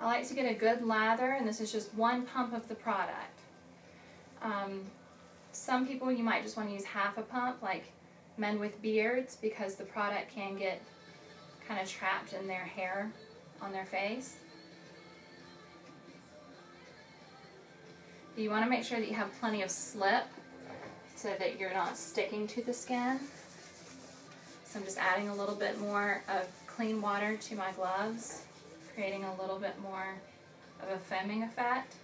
I like to get a good lather, and this is just one pump of the product. Some people, you might just want to use half a pump, like men with beards, because the product can get kind of trapped in their hair on their face. You want to make sure that you have plenty of slip so that you're not sticking to the skin. So I'm just adding a little bit more of clean water to my gloves, creating a little bit more of a foaming effect.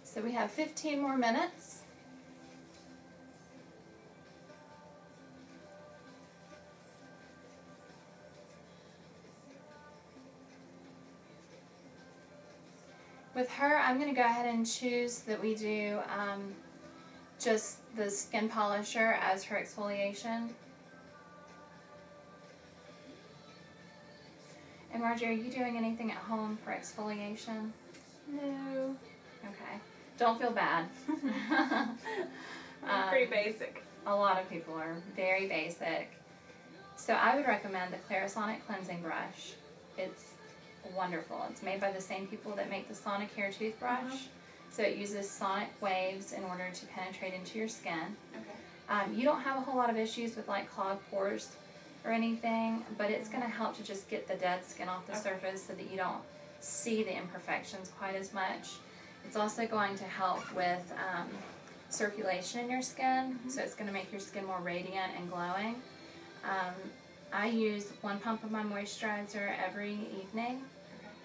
So we have 15 more minutes. With her, I'm going to go ahead and choose that we do just the skin polisher as her exfoliation. And Marjorie, are you doing anything at home for exfoliation? No. Okay. Don't feel bad. Pretty basic. A lot of people are very basic. So I would recommend the Clarisonic Cleansing Brush. It's wonderful. It's made by the same people that make the Sonic Hair Toothbrush. So it uses sonic waves in order to penetrate into your skin. Okay. You don't have a whole lot of issues with like clogged pores or anything, but it's going to help to just get the dead skin off the surface so that you don't see the imperfections quite as much. It's also going to help with circulation in your skin, so it's going to make your skin more radiant and glowing. I use one pump of my moisturizer every evening,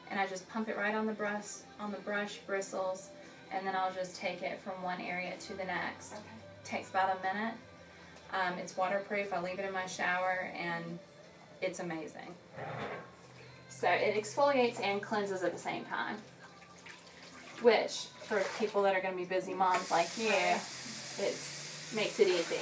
and I just pump it right on the brush bristles, and then I'll just take it from one area to the next. Okay. Takes about a minute. It's waterproof. I leave it in my shower, and it's amazing. So it exfoliates and cleanses at the same time, which for people that are going to be busy moms like you, it makes it easy.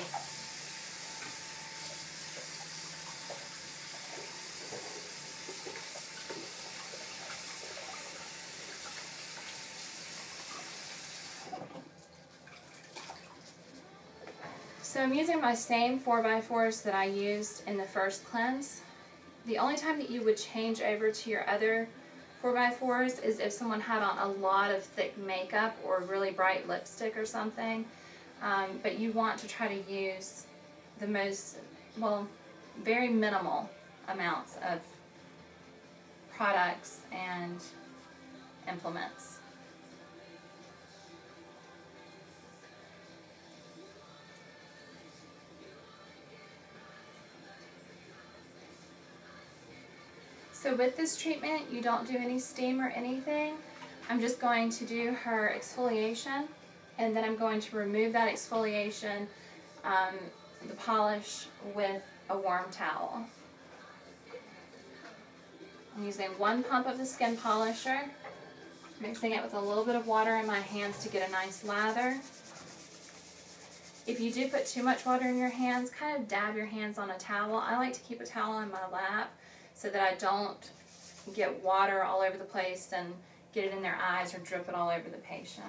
So I'm using my same 4x4s that I used in the first cleanse. The only time that you would change over to your other 4x4s is if someone had on a lot of thick makeup or really bright lipstick or something. But you want to try to use the most, well, very minimal amounts of products and implements. So with this treatment, you don't do any steam or anything. I'm just going to do her exfoliation, and then I'm going to remove that exfoliation, the polish, with a warm towel. I'm using one pump of the skin polisher, mixing it with a little bit of water in my hands to get a nice lather. If you do put too much water in your hands, kind of dab your hands on a towel. I like to keep a towel in my lap so that I don't get water all over the place and get it in their eyes or drip it all over the patient.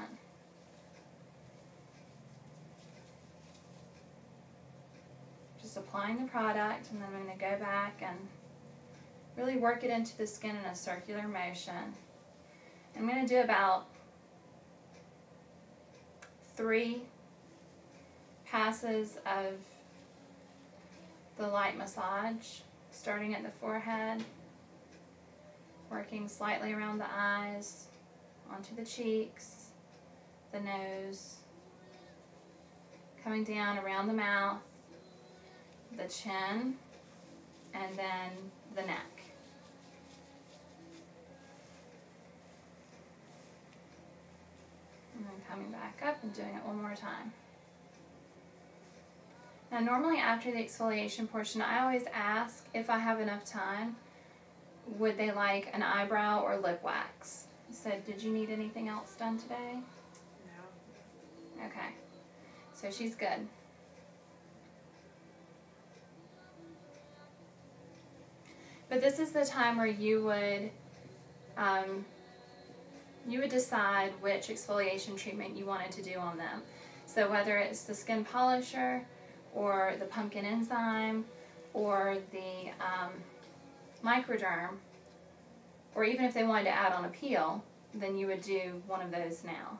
Just applying the product, and then I'm going to go back and really work it into the skin in a circular motion. I'm going to do about 3 passes of the light massage, starting at the forehead, working slightly around the eyes, onto the cheeks, the nose, coming down around the mouth, the chin, and then the neck. And then coming back up and doing it one more time. Now normally after the exfoliation portion, I always ask if I have enough time, would they like an eyebrow or lip wax? So did you need anything else done today? No. Okay, so she's good. But this is the time where you would you would decide which exfoliation treatment you wanted to do on them. So whether it's the skin polisher or the pumpkin enzyme or the microderm, or even if they wanted to add on a peel, then you would do one of those now.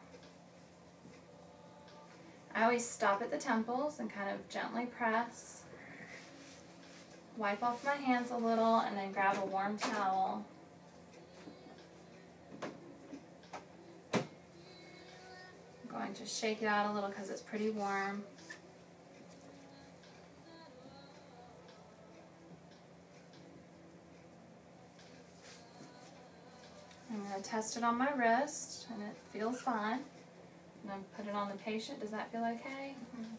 I always stop at the temples and kind of gently press, wipe off my hands a little, and then grab a warm towel. I'm going to shake it out a little because it's pretty warm. I'm going to test it on my wrist, and it feels fine. And then put it on the patient. Does that feel okay? Mm-hmm.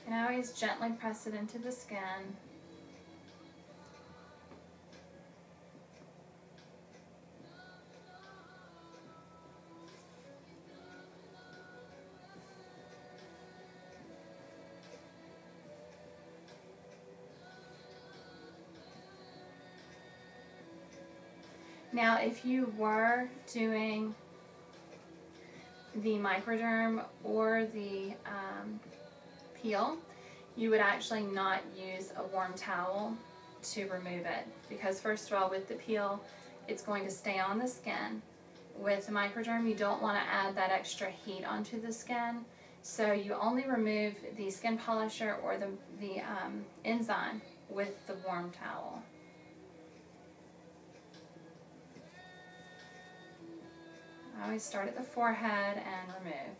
And I always gently press it into the skin. Now, if you were doing the microderm or the peel, you would actually not use a warm towel to remove it, because first of all, with the peel, it's going to stay on the skin. With the microderm, you don't want to add that extra heat onto the skin, so you only remove the skin polisher or the enzyme with the warm towel. I always start at the forehead and remove.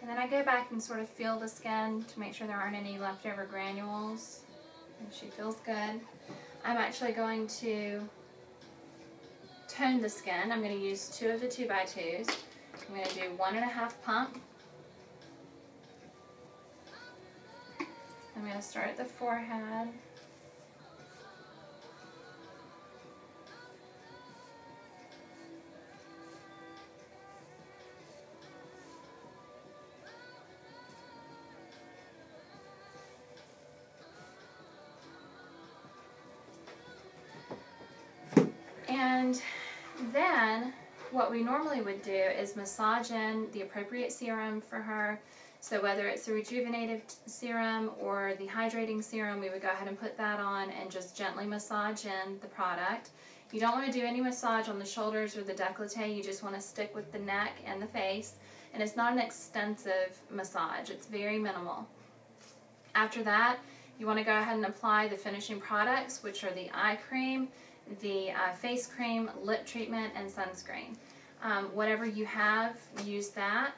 And then I go back and sort of feel the skin to make sure there aren't any leftover granules. And she feels good. I'm actually going to tone the skin. I'm going to use 2 of the 2x2s. I'm going to do 1.5 pump. I'm going to start at the forehead. And then what we normally would do is massage in the appropriate serum for her. So whether it's the rejuvenative serum or the hydrating serum, we would go ahead and put that on and just gently massage in the product. You don't want to do any massage on the shoulders or the décolleté. You just want to stick with the neck and the face. And it's not an extensive massage. It's very minimal. After that, you want to go ahead and apply the finishing products, which are the eye cream, the face cream, lip treatment, and sunscreen. Whatever you have, use that.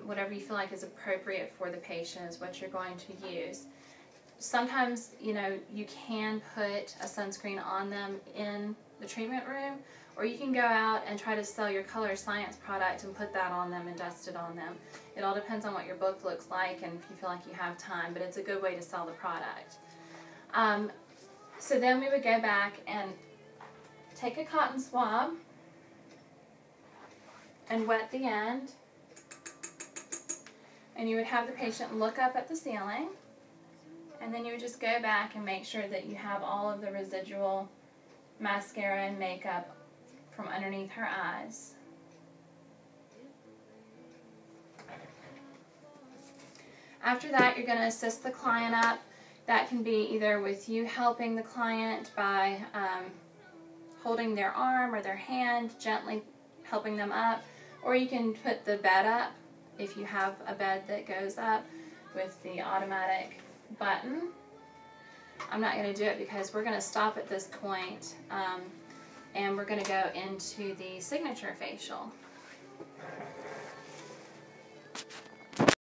Whatever you feel like is appropriate for the patient is what you're going to use. Sometimes, you know, you can put a sunscreen on them in the treatment room, or you can go out and try to sell your Color Science product and put that on them and dust it on them. It all depends on what your book looks like and if you feel like you have time, but it's a good way to sell the product. So then we would go back and take a cotton swab and wet the end. And you would have the patient look up at the ceiling. And then you would just go back and make sure that you have all of the residual mascara and makeup from underneath her eyes. After that, you're going to assist the client up. That can be either with you helping the client by holding their arm or their hand, gently helping them up, or you can put the bed up if you have a bed that goes up with the automatic button. I'm not going to do it because we're going to stop at this point, and we're going to go into the signature facial.